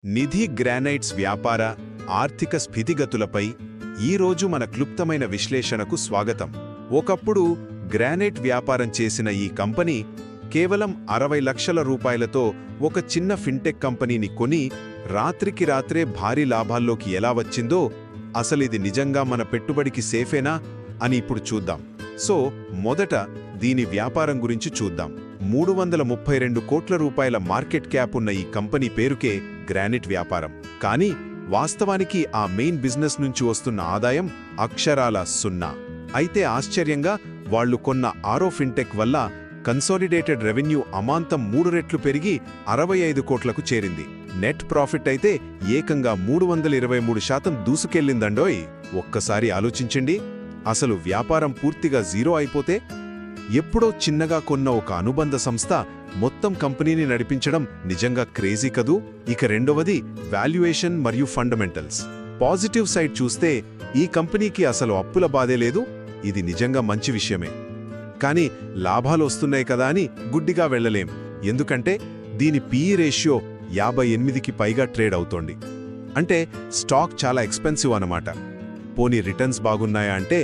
నిధి granites వ్యాపార ఆర్థిక స్థితిగతులపై ఈరోజు మన క్లుప్తమైన విశ్లేషణకు స్వాగతం. ఒకప్పుడు గ్రానైట్ వ్యాపారం చేసిన ఈ కంపెనీ కేవలం 60 లక్షల రూపాయలతో ఒక చిన్న ఫిన్టెక్ కంపెనీని కొని రాత్రికి రాత్రే భారీ లాభాల్లోకి ఎలా వచ్చిందో, అసలిది నిజంగా మన పెట్టుబడికి సేఫేనా అని ఇప్పుడు చూద్దాం. సో మొదట దీని వ్యాపారం గురించి చూద్దాం. 332 కోట్ల రూపాయల మార్కెట్ క్యాప్ ఉన్న ఈ కంపెనీ పేరుకే గ్రానైట్ వ్యాపారం. కానీ వాస్తవానికి ఆ మెయిన్ బిజినెస్ నుంచి వస్తున్న ఆదాయం అక్షరాల 0. అయితే ఆశ్చర్యంగా వాళ్లు కొన్న ఆరో ఫిన్టెక్ వల్ల కన్సాలిడేటెడ్ రెవెన్యూ అమాంతం 3 రెట్లు పెరిగి 65 కోట్లకు చేరింది. నెట్ ప్రాఫిట్ అయితే ఏకంగా 323% దూసుకెళ్లిందండోయ్. ఒక్కసారి ఆలోచించండి, అసలు వ్యాపారం పూర్తిగా జీరో అయిపోతే ఎప్పుడో చిన్నగా కొన్న ఒక అనుబంధ సంస్థ మొత్తం కంపెనీని నడిపించడం నిజంగా క్రేజీ కదూ. ఇక రెండవది వాల్యుయేషన్ మరియు ఫండమెంటల్స్. పాజిటివ్ సైడ్ చూస్తే ఈ కంపెనీకి అసలు అప్పుల బాధే లేదు. ఇది నిజంగా మంచి విషయమే. కానీ లాభాలు వస్తున్నాయి కదా అని గుడ్డిగా వెళ్లలేం. ఎందుకంటే దీని పీఈ రేషియో 58కి పైగా ట్రేడ్ అవుతోంది. అంటే స్టాక్ చాలా ఎక్స్పెన్సివ్ అన్నమాట. పోనీ రిటర్న్స్ బాగున్నాయా అంటే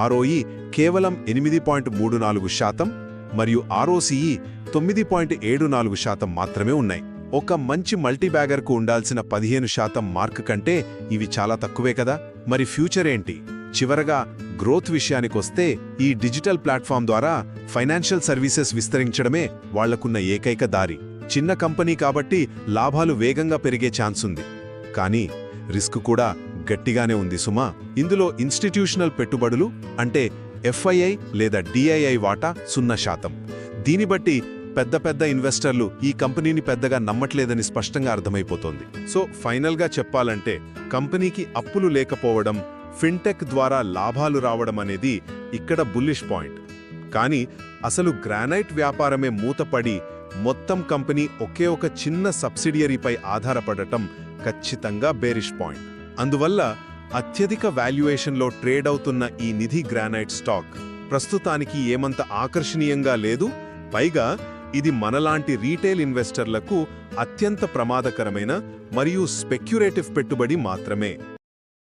ఆర్ఓఈ కేవలం 8.34% మరియు ఆర్ఓసీఈ 9.74% మాత్రమే ఉన్నాయి. ఒక మంచి మల్టీబ్యాగర్కు ఉండాల్సిన 15% మార్క్ కంటే ఇవి చాలా తక్కువే కదా. మరి ఫ్యూచర్ ఏంటి? చివరగా గ్రోత్ విషయానికొస్తే ఈ డిజిటల్ ప్లాట్ఫామ్ ద్వారా ఫైనాన్షియల్ సర్వీసెస్ విస్తరించడమే వాళ్లకున్న ఏకైక దారి. చిన్న కంపెనీ కాబట్టి లాభాలు వేగంగా పెరిగే ఛాన్స్ ఉంది. కానీ రిస్క్ కూడా గట్టిగానే ఉంది సుమా. ఇందులో ఇన్స్టిట్యూషనల్ పెట్టుబడులు అంటే ఎఫ్ఐఐ లేదా డిఐఐ వాటా 0%. దీని బట్టి పెద్ద పెద్ద ఇన్వెస్టర్లు ఈ కంపెనీని పెద్దగా నమ్మట్లేదని స్పష్టంగా అర్థమైపోతోంది. సో ఫైనల్గా చెప్పాలంటే కంపెనీకి అప్పులు లేకపోవడం, ఫిన్టెక్ ద్వారా లాభాలు రావడం అనేది ఇక్కడ బుల్లిష్ పాయింట్. కానీ అసలు గ్రానైట్ వ్యాపారమే మూతపడి మొత్తం కంపెనీ ఒకే ఒక చిన్న సబ్సిడియరీపై ఆధారపడటం ఖచ్చితంగా బేరిష్ పాయింట్. అందువల్ల అత్యధిక వాల్యుయేషన్లో ట్రేడ్ అవుతున్న ఈ నిధి గ్రానైట్ స్టాక్ ప్రస్తుతానికి ఏమంత ఆకర్షణీయంగా లేదు. పైగా ఇది మనలాంటి రీటైల్ ఇన్వెస్టర్లకు అత్యంత ప్రమాదకరమైన మరియు స్పెక్యులేటివ్ పెట్టుబడి మాత్రమే.